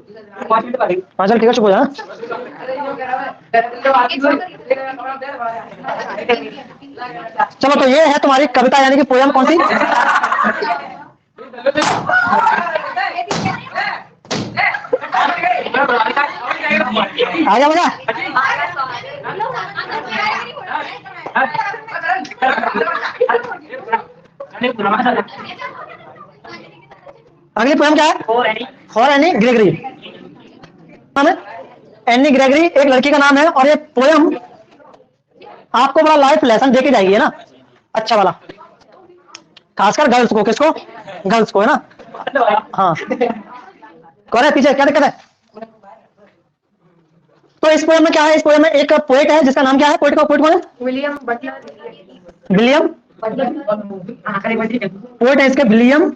हाँ चल ठीक है, चुप हो जा। चलो तो ये है तुम्हारी कविता यानी कि पोयम कौन सी? आ गया मजा? अगली पोयम क्या है? For any Gregory. नाम है एनी ग्रेगरी, एक लड़की का नाम है। और ये पोयम आपको बड़ा लाइफ लेसन देके जाएगी, है ना, अच्छा वाला, खासकर गर्ल्स को। किसको? गर्ल्स को, है ना। हाँ कौन है पीछे? क्या दिक्कत है? तो इस पोयम में क्या है? इस पोयम में एक पोएट है जिसका नाम क्या है? पोएट कौन है? William Butler. विलियम पोएट है इसके, विलियम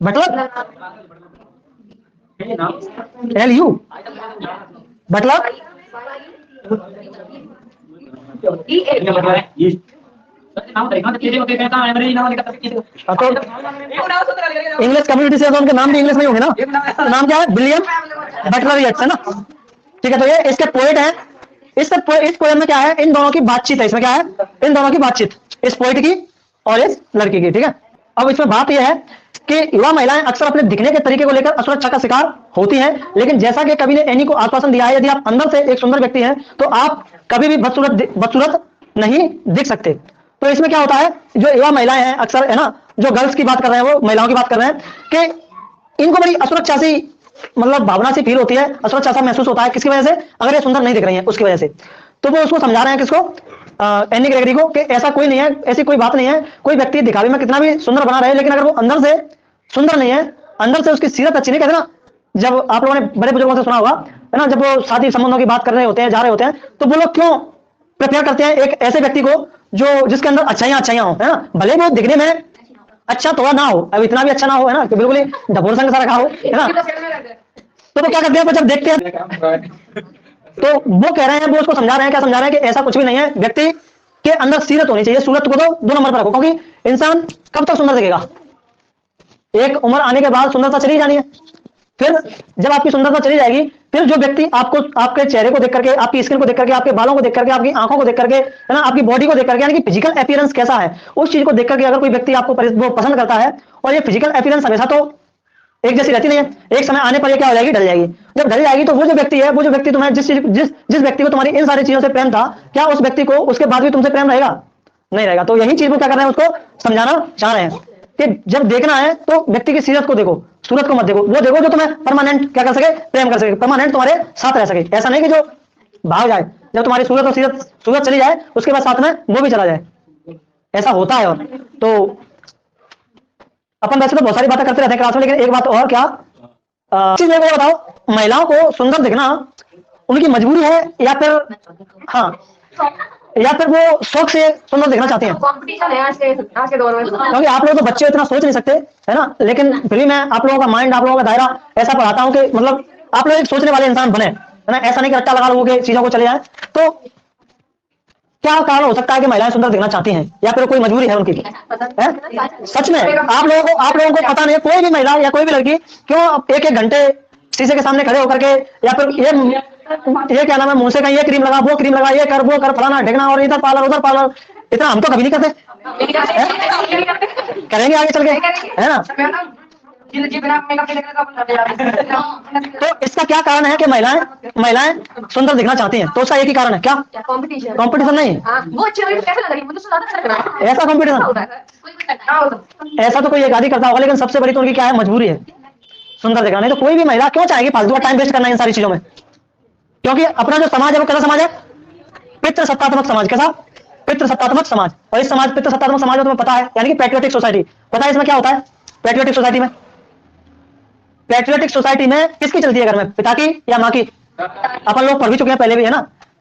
बटलर, LU बटलर। तो इंग्लिश कम्युनिटी से तो उनके नाम भी इंग्लिश में होंगे ना। तो नाम क्या है? विलियम बटलर येट्स, है ना। ठीक है, तो ये इसके पोएट हैं। इस पोएम में क्या है? इन दोनों की बातचीत है। इसमें क्या है? इन दोनों की बातचीत, इस पोएट की और इस लड़की की। ठीक है, अब इसमें बात यह है कि युवा महिलाएं अक्सर अपने दिखने के तरीके को लेकर असुरक्षा का शिकार होती हैं, लेकिन जैसा कि कवि ने एनी को आश्वासन दिया है, यदि आप अंदर से एक सुंदर व्यक्ति हैं तो आप कभी भी बदसूरत नहीं दिख सकते। तो इसमें क्या होता है, जो युवा महिलाएं हैं अक्सर, है ना, जो गर्ल्स की बात कर रहे हैं, वो महिलाओं की बात कर रहे हैं कि इनको बड़ी असुरक्षा सी, मतलब भावना सी फील होती है, असुरक्षा सा महसूस होता है। किसकी वजह से? अगर ये सुंदर नहीं दिख रही है उसकी वजह से। तो वो उसको समझा रहे हैं, किसको? एनी ग्रेगरी को, कि ऐसा कोई नहीं है, ऐसी कोई बात नहीं है। कोई व्यक्ति दिखावे में कितना भी सुंदर बना रहे, लेकिन अगर वो अंदर से सुंदर नहीं है, अंदर से उसकी सीरत अच्छी नहीं, कहते ना, जब आप लोगों ने बड़े बुजुर्गों से सुना होगा, है ना, जब वो शादी संबंधों की बात कर रहे होते हैं, जा रहे होते हैं, तो वो लोग क्यों प्रेफर करते हैं एक ऐसे व्यक्ति को जो जिसके अंदर अच्छाइयां हो, है ना, भले वो दिखने में अच्छा थोड़ा ना हो, अब इतना भी अच्छा ना हो, है ना, कि बिल्कुल ही ढबोर संग सा रखा हो, है ना। तो वो क्या करते हैं, जब देखते हैं तो वो कह रहे हैं, वो उसको समझा रहे हैं, क्या समझा रहे हैं, कि ऐसा कुछ भी नहीं है, व्यक्ति के अंदर सीरत होनी चाहिए। सूरत को तो 2 नंबर पर रखो, क्योंकि इंसान कब तक सुंदर दिखेगा? एक उम्र आने के बाद सुंदरता चली जानी है। फिर जब आपकी सुंदरता चली जाएगी, फिर जो व्यक्ति आपको, आपके चेहरे को देख करके, आपकी स्किन को देख करके, आपके बालों को देख करके, आपकी आंखों को देख करके, है ना, आपकी बॉडी को देख करके, यानी कि फिजिकल अपीयरेंस कैसा है, उस चीज को देख करके अगर कोई व्यक्ति आपको वो पसंद करता है, और ये फिजिकल अपीयरेंस हमेशा तो एक जैसी रहती नहीं है, एक समय आने पर ये क्या हो जाएगी? ढल जाएगी। जब ढल जाएगी तो वो जो व्यक्ति है, वो जो व्यक्ति तुम्हें जिस व्यक्ति को तुम्हारी इन सारी चीजों से प्रेम था, क्या उस व्यक्ति को उसके बाद भी तुमसे प्रेम रहेगा? नहीं रहेगा। तो यही चीज वो क्या कर रहे हैं, उसको समझाना चाह रहे हैं कि जब देखना है तो व्यक्ति की सीरत को देखो, सूरत को मत देखो। वो देखो जो तुम्हें परमानेंट क्या कर सके? प्रेम कर सके, परमानेंट तुम्हारे साथ रह सके। ऐसा नहीं कि जो भाग जाए, जब तुम्हारी सूरत और सूरत चली जाए उसके बाद साथ में वो भी चला जाए, ऐसा होता है। और तो अपन वैसे तो बहुत सारी बातें करते रहते हैं क्लास में, लेकिन एक बात और, क्या चीज मेरे को बताओ, महिलाओं को सुंदर दिखना उनकी मजबूरी है या फिर, हाँ, या फिर वो शौक से सुंदर दिखना चाहती हैं? कंपटीशन है आज के दौर में, क्योंकि आप लोग तो बच्चे इतना सोच नहीं सकते, है ना, लेकिन फिर भी मैं आप लोगों का माइंड, आप लोगों का दायरा ऐसा पढ़ाता हूँ कि मतलब आप लोग एक सोचने वाले इंसान बने, है ना। ऐसा नहीं कि रट्टा लगा लोगों के चीजों को चले जाए। तो क्या कारण हो सकता है कि महिलाएं सुंदर दिखना चाहती हैं, या फिर कोई मजबूरी है उनकी? है? सच में आप लोगों को पता नहीं, कोई भी महिला या कोई भी लड़की क्यों एक घंटे शीशे के सामने खड़े होकर के, या फिर ये क्या नाम है, मुंह से कहीं ये क्रीम लगा, वो क्रीम लगा, ये कर वो कर, फलाना ढेकना, और इधर पार्लर उधर पार्लर, इतना हम तो कभी नहीं करते, करेंगे आगे चल के, है ना। तो इसका क्या कारण है कि महिलाएं सुंदर दिखना चाहती हैं? तो उसका एक ही कारण है, क्या? कंपटीशन नहीं, ऐसा कंपटीशन, ऐसा तो कोई एक आदि करता होगा, लेकिन सबसे बड़ी तो उनकी क्या है? मजबूरी है सुंदर दिखना। नहीं तो कोई भी महिला क्यों चाहेगी फालतू का टाइम वेस्ट करना इन सारी चीजों में? क्योंकि अपना जो समाज है वो कैसा समाज है? पितृ सत्तात्मक समाज। कैसा? पितृ सत्तात्मक समाज। और इस समाज, पितृ सत्तात्मक समाज में तुम्हें पता है, यानी कि पैट्रियोटिक सोसाइटी। पता है इसमें क्या होता है? पैट्रियोटिक सोसाइटी में, पैट्रियोटिक सोसाइटी में किसकी चलती है घर में? पिता की या माँ की? अपन लोग पढ़ भी चुके हैं पहले भी, है ना।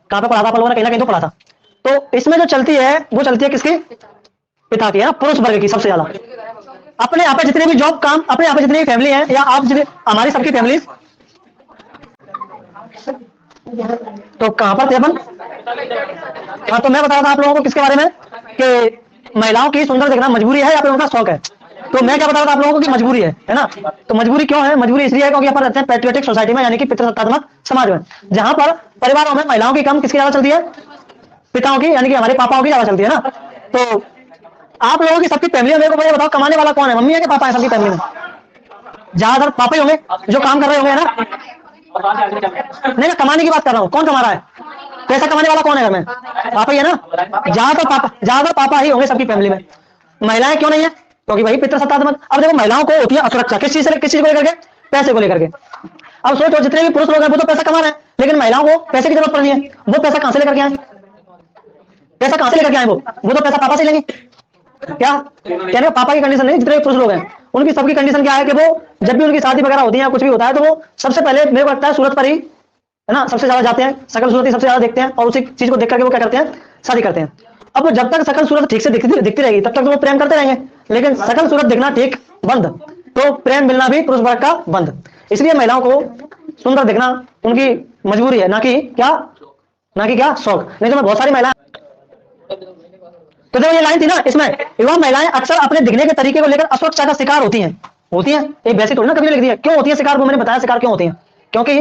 कहाँ पे पढ़ा था अपन लोगों ने? कहीं ना कहीं तो पढ़ा था। तो इसमें जो चलती है वो चलती है किसकी? पिता की, है ना, पुरुष वर्ग की सबसे ज्यादा। अपने यहाँ पे जितने भी जॉब काम, अपने यहाँ पे जितनी भी फैमिली है, या आप हमारी सबकी फैमिली, तो कहां पर थे अपन? हाँ, तो मैं बता रहा था आप लोगों को किसके बारे में, कि महिलाओं की सुंदर दिखना मजबूरी है या फिर उनका शौक है? तो मैं क्या बता रहा था आप लोगों को कि मजबूरी है ना। तो मजबूरी क्यों है? मजबूरी इसलिए है क्योंकि अपन रहते हैं पैट्रियोटिक सोसाइटी में, यानी कि पितृसत्तात्मक समाज में, जहां पर परिवारों में महिलाओं की कम किसकी ज्यादा चलती है? पिताओं की, यानी कि हमारे पापाओं की ज्यादा चलती है ना। तो आप लोगों की सबकी फैमिली में मेरे को बताओ कमाने वाला कौन है? मम्मी है कि पापा है सबकी फैमिली में? ज्यादातर पापा ही होंगे जो काम कर रहे होंगे, है ना। नहीं मैं कमाने की बात कर रहा हूँ, कौन कमा रहा है? पैसा कमाने वाला कौन है घर में? पापा ही है ना। ज्यादातर पापा ही होंगे सबकी फैमिली में। महिलाएं क्यों नहीं है? क्योंकि भाई पितृसत्तात्मक। अब देखो महिलाओं को होती है असुरक्षा, किस चीज से? किस चीज को लेकर के? पैसे को लेकर के। अब सोचो जितने भी पुरुष लोग हैं वो तो पैसा कमा रहे हैं, लेकिन महिलाओं को पैसे की जरूरत पड़ रही है। वो पैसा कहां से लेकर के आए? पैसा कहां से लेकर के आए? वो तो पैसा पापा से लेंगे। क्या कहने का पापा की कंडीशन नहीं, जितने भी पुरुष लोग हैं उनकी सबकी कंडीशन क्या है कि वो जब भी उनकी शादी वगैरह होती है या कुछ भी होता है तो वो सबसे पहले मेरे को लगता है सूरत पर ही, है ना, सबसे ज्यादा जाते हैं, सकल सूरत ही सबसे ज्यादा देखते हैं और उसी चीज को देख करके वो क्या करते हैं? शादी करते हैं। अब वो जब तक सकल सूरत ठीक से दिखती रहेगी तब तक तो वो प्रेम करते रहेंगे, लेकिन सकल सूरत दिखना ठीक बंद, तो प्रेम मिलना भी पुरुष वर्ग का बंद। इसलिए महिलाओं को सुंदर दिखना उनकी मजबूरी है, ना कि क्या शौक। नहीं तो मैं बहुत सारी महिलाएं, तो देखो ये लाइन थी ना, इसमें युवा महिलाएं अक्सर अपने दिखने के तरीके को लेकर असुरक्षा का शिकार होती हैं। एक वैसे थोड़ी ना कभी लिख दिया। क्यों होती है शिकार? वो मैंने बताया शिकार क्यों होती है, क्योंकि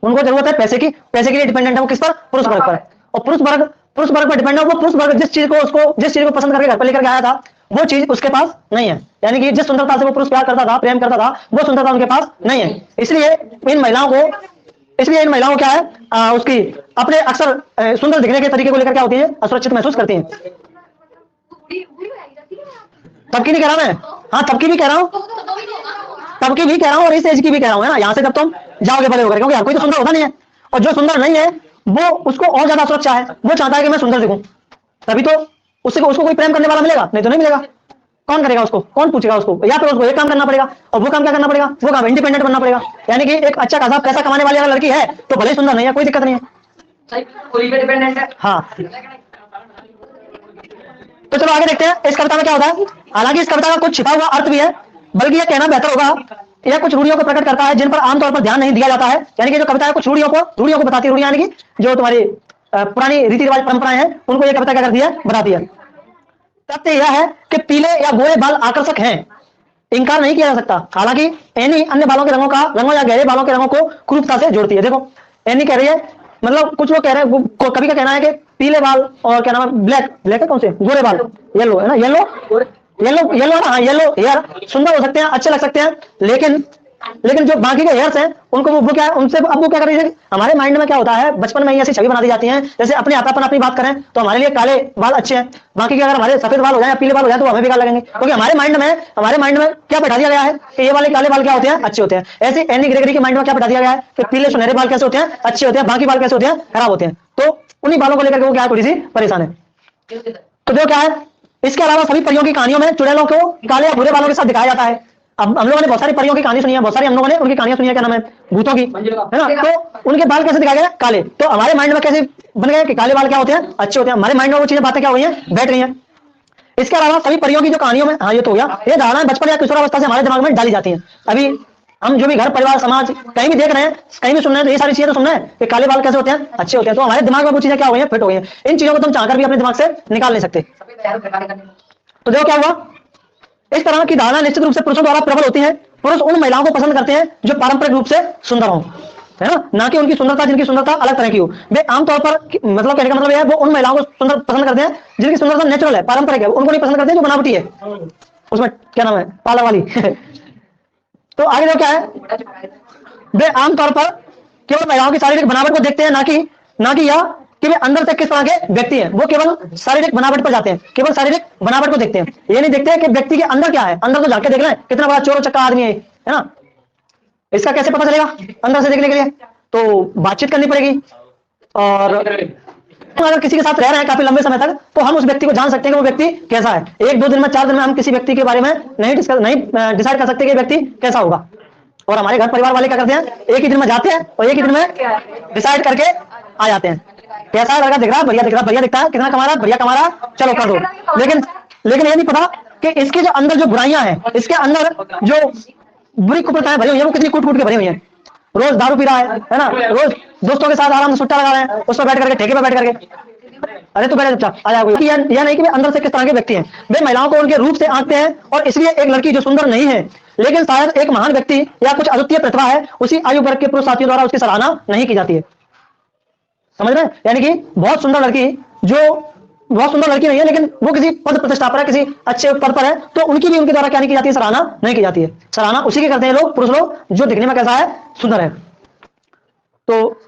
उनको जरूरत है पैसे की। पैसे के लिए डिपेंडेंट है वो किस पर? पुरुष वर्ग पर। और पुरुष वर्ग पर डिपेंड है वो। पुरुष वर्ग जिस चीज को पसंद करके घर पर लेकर आया था वो चीज उसके पास नहीं है, यानी कि जिस सुंदरता से वो पुरुष प्यार करता था, प्रेम करता था, वो सुंदरता उनके पास नहीं है। इसलिए इन महिलाओं को क्या है, उसकी अपने अक्सर सुंदर दिखने के तरीके को लेकर क्या होती है? असुरक्षित महसूस करती है। तब की नहीं कह रहा मैं, हाँ तब की भी कह रहा हूँ, और इस एज की भी कह रहा हूँ, है ना। यहाँ से जब तुम जाओगे बड़े होकर, क्योंकि हर कोई तो सुंदर होता नहीं है, और जो सुंदर नहीं है वो उसको और ज्यादा सुरक्षा है। वो चाहता है कि मैं सुंदर दिखूं, तभी तो उसको कोई प्रेम करने वाला मिलेगा, नहीं तो नहीं मिलेगा। कौन करेगा उसको? कौन पूछेगा उसको? या फिर उसको एक काम करना पड़ेगा, और वो काम क्या करना पड़ेगा? वो काम इंडिपेंडेंट बनना पड़ेगा। यानी कि एक अच्छा खासा पैसा कमाने वाली अगर लड़की है तो भले सुंदर नहीं है, कोई दिक्कत नहीं है। हाँ तो चलो आगे देखते हैं इस कविता में क्या होता है। हालांकि इस कविता का कुछ छिपा हुआ अर्थ भी है, बल्कि यह कहना बेहतर होगा यह कुछ रूढ़ियों को प्रकट करता है जिन पर आमतौर पर ध्यान नहीं दिया जाता है। यानी कि जो कविता है कुछ रूढ़ियों को बताती है। रूढ़ियां यानी कि जो तुम्हारी पुरानी रीति रिवाज परंपराएं हैं उनको यह कविता क्या करती है? बताती है। तथ्य यह है कि पीले या गोरे बाल आकर्षक हैं, इंकार नहीं किया जा सकता। हालांकि एनी अन्य बालों के रंगों या गहरे बालों के रंगों को क्रूरता से जोड़ती है। देखो एनी कह रही है, मतलब कुछ लोग कह रहे हैं, कभी का कहना है कि पीले बाल और क्या नाम है, ब्लैक है, कौन से? गोरे बाल, येलो है ना, येलो ना, हाँ येलो हेयर सुंदर हो सकते हैं, अच्छे लग सकते हैं, लेकिन जो बाकी के हेयर्स हैं उनको वो क्या है, उनसे अब वो क्या कर रही है? हमारे माइंड में क्या होता है, बचपन में ही ऐसी छवि बना दी जाती है। जैसे अपने आप अपनी बात करें तो हमारे लिए काले बाल अच्छे हैं, बाकी के अगर हमारे सफेद बाल हो जाए या पीले बाल हो जाए तो हमें बेकार लगेंगे, क्योंकि हमारे माइंड में क्या बैठा दिया गया है कि ये वाले काले बाल क्या होते हैं? अच्छे होते हैं। ऐसे एनी ग्रेगरी के माइंड में क्या बैठा दिया गया है कि पीले सुनहरे बाल कैसे होते हैं? अच्छे होते हैं, बाकी बाल कैसे होते हैं? खराब होते हैं। तो उन्हीं बालों को लेकर वो क्या थोड़ी सी परेशान है। तो देखो क्या है, इसके अलावा सभी परियों की कहानियों में चुड़ैलों को काले या भूरे बालों के साथ दिखाया जाता है। अब हम लोगों ने बहुत सारी परियों की कहानी सुनी है, बहुत सारी हम लोगों ने उनकी कहानियां सुनी है, क्या नाम है, भूतों की, है ना। तो उनके बाल कैसे दिखाए गए? काले। तो हमारे माइंड में कैसे बन गए कि काले बाल क्या होते हैं? अच्छे होते हैं। हमारे माइंड में वो चीजें बातें क्या हो गई हैं? बैठ गई हैं। इसके अलावा सभी परियों की जो कहानियों में, हाँ ये तो हो गया, ये धारणाएं बचपन या किशोरावस्था से हमारे दिमाग में डाली जाती हैं। अभी हम जो भी घर परिवार समाज कहीं भी देख रहे हैं, कहीं भी सुन रहे हैं, तो ये सारी चीजें तो सुन रहे हैं कि काले बाल कैसे होते हैं? अच्छे होते हैं। तो हमारे दिमाग में वो चीजें क्या हो गई हैं? फिट हो गई हैं। इन चीजों को तुम चाहकर भी अपने दिमाग से निकाल नहीं सकते। तो देखो क्या हुआ, इस तरह की धारणा निश्चित रूप से पुरुषों द्वारा प्रबल होती है। पुरुष उन महिलाओं को पसंद करते हैं जो पारंपरिक रूप से सुंदर हो, है ना कि उनकी सुंदरता, जिनकी सुंदरता अलग तरह की हो। वे आमतौर पर, मतलब कहने का मतलब यह है, वो उन महिलाओं को सुंदर पसंद करते हैं जिनकी सुंदरता नेचुरल है, पारंपरिक है। उनको नहीं पसंद करते जो बनावटी है, उसमें क्या नाम है, पार्लर वाली। तो आगे जो क्या है, वे आमतौर पर केवल महिलाओं की शारीरिक बनावट को देखते हैं, ना कि यह कि वे अंदर से किस तरह के व्यक्ति हैं। वो केवल शारीरिक बनावट पर जाते हैं, केवल शारीरिक बनावट को देखते हैं। ये नहीं देखते कि व्यक्ति के अंदर क्या है। अंदर तो जाके देख लें कितना बड़ा चोर चक्का आदमी है ना। इसका कैसे पता चलेगा अंदर से देखने के लिए? तो बातचीत करनी पड़ेगी। और अगर किसी के साथ रह रहे हैं काफी लंबे समय तक तो हम उस व्यक्ति को जान सकते हैं कि वो व्यक्ति कैसा है। 1 2 दिन में 4 दिन में हम किसी व्यक्ति के बारे में नहीं डिसाइड कर सकते कि व्यक्ति कैसा होगा। और हमारे घर परिवार वाले क्या करते हैं, एक ही दिन में जाते हैं और एक ही दिन में डिसाइड करके आ जाते हैं। कैसा है लड़का? दिख रहा है, बढ़िया दिख रहा है, बढ़िया दिखता है, कितना कमा रहा है, बढ़िया कमा रहा है, चलो कर दो। लेकिन ये नहीं पता कि इसके जो अंदर जो बुराइयां हैं, इसके अंदर जो बुरी कुप्रथाएं भरी हुई है वो कितनी कूट कूट के भरी हुई है। रोज दारू पी रहा है ना, रोज दोस्तों के साथ आराम से सुट्टा लगा रहे हैं, उस पर बैठ करके, ठेके पर बैठ करके, अरे तो बैठे चुपचाप, आ जाओ। यह नहीं कि वे अंदर से किस तरह के व्यक्ति हैं। वे महिलाओं को उनके रूप से आंकते हैं और इसलिए एक लड़की जो सुंदर नहीं है लेकिन शायद एक महान व्यक्ति या कुछ अद्वितीय प्रतिभा है, उसी आयु वर्ग के पुरुष साथियों द्वारा उसकी सराहना नहीं की जाती है। समझ रहे हैं? यानी कि बहुत सुंदर लड़की जो बहुत सुंदर लड़की नहीं है लेकिन वो किसी पद प्रतिष्ठा पर है, किसी अच्छे पद पर है, तो उनकी भी उनके द्वारा क्या नहीं की जाती है, सराहना नहीं की जाती है। सराहना उसी की करते हैं लोग, पुरुष लोग, जो दिखने में कैसा है, सुंदर है। तो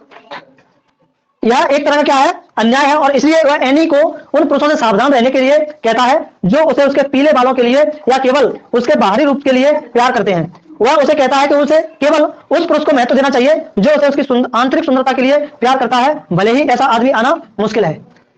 यह एक तरह का क्या है, अन्याय है। और इसलिए वह एनी को उन पुरुषों से सावधान रहने के लिए कहता है जो उसे उसके पीले बालों के लिए या केवल उसके बाहरी रूप के लिए प्यार करते हैं। वह उसे कहता है कि उसे केवल उस पुरुष को महत्व देना चाहिए जो उसे उसकी आंतरिक सुंदरता के लिए प्यार करता है, भले ही ऐसा आदमी आना मुश्किल है।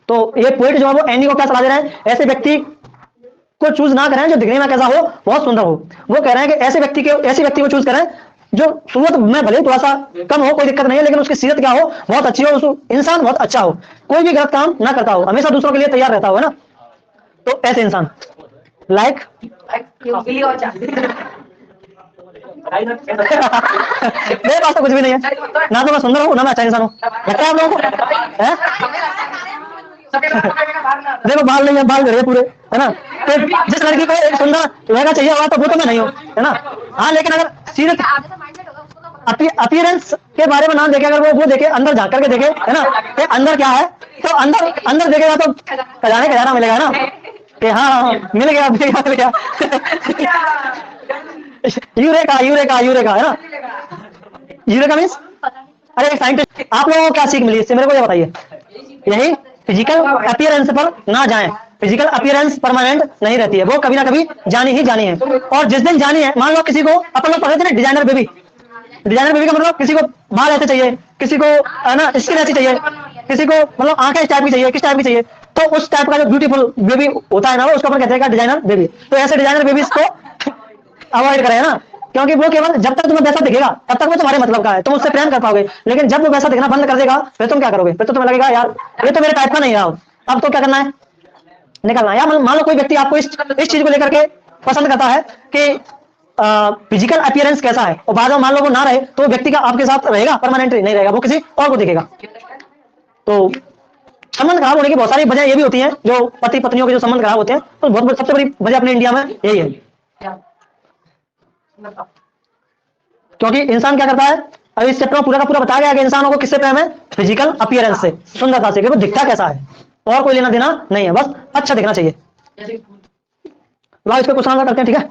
तो ये पोएट जो है वो एनी को क्या सलाह दे रहे हैं, ऐसे व्यक्ति को चूज ना करें जो दिखने में कैसा हो, बहुत सुंदर हो। वो कह रहे हैं कि ऐसे व्यक्ति को चूज करें जो सूरत में भले थोड़ा सा कम हो, कोई दिक्कत नहीं है, लेकिन उसकी सीरत क्या हो, बहुत अच्छी हो, उस इंसान बहुत अच्छा हो, कोई भी गलत काम ना करता हो, हमेशा दूसरों के लिए तैयार रहता हो, है ना। तो ऐसे इंसान लाइक मेरे पास तो कुछ भी नहीं है, ना तो मैं सुंदर हूँ ना मैं अच्छा इंसान हूँ। लगता है आप लोगों को है? देखो बाल नहीं है, बाल गड़े पूरे, है ना। तो जिस लड़की को एक सुंदर लड़का चाहिए हुआ तो वो तो मैं नहीं हूँ, है ना। हाँ, लेकिन अगर सीरत अपीयरेंस के बारे में ना देखे, अगर वो देखे, अंदर झांक करके देखे, है ना, कि अंदर क्या है, तो अंदर देखेगा तो खजाना मिलेगा, है ना, कि हाँ मिल गया यूरेका यूरेका यूरेका, है ना। यूरेका मीन्स, अरे साइंटिस्ट, आप लोगों को क्या सीख मिली इससे, मेरे को ये बताइए। यही फिजिकल अपीयरेंस पर ना जाएं। फिजिकल अपीयरेंस परमानेंट नहीं रहती है, वो कभी ना कभी जानी ही जानी है। और जिस दिन जानी है, मान लो किसी को, अपन लोग पढ़े थे ना डिजाइनर बेबी, डिजाइनर बेबी का मतलब किसी को बाल ऐसे चाहिए, किसी को है ना स्किन ऐसी चाहिए, किसी को मतलब आंखें इस टाइप की चाहिए, किस टाइप की चाहिए, तो उस टाइप का जो ब्यूटीफुल बेबी होता है ना, वो उसको अपन कहते हैं डिजाइनर बेबी। तो ऐसे डिजाइनर बेबीज को अवॉइड करें ना, क्योंकि वो केवल जब तक तुम्हें वैसा दिखेगा तब तक वो तुम्हारे मतलब का है, तुम उससे प्रेम कर पाओगे। लेकिन जब वो वैसा दिखना बंद कर देगा, फिर तुम क्या करोगे, फिर तो तुम्हें लगेगा यार ये तो मेरे टाइप का नहीं है, अब तो क्या करना है, निकलना है। या मान लो कोई व्यक्ति आपको इस चीज को लेकर के पसंद करता है कि फिजिकल अपीयरेंस कैसा है, और बाद में मान लो वो ना रहे, तो व्यक्ति का आपके साथ रहेगा, परमानेंटली नहीं रहेगा, वो किसी और को देखेगा। तो संबंध खराब होने की बहुत सारी वजह ये भी होती है, जो पति पत्नियों के जो संबंध खराब होते हैं, तो बहुत सबसे बड़ी वजह अपने इंडिया में यही है। क्योंकि इंसान क्या करता है, अभी इस चैप्टर में पूरा का पूरा बताया गया कि इंसानों को किससे प्रेम है, फिजिकल अपीयरेंस से, सुंदरता से, कि वो दिखता कैसा है, और कोई लेना देना नहीं है, बस अच्छा दिखना चाहिए। लाओ इस पे कुछ आंसर करते हैं, ठीक है।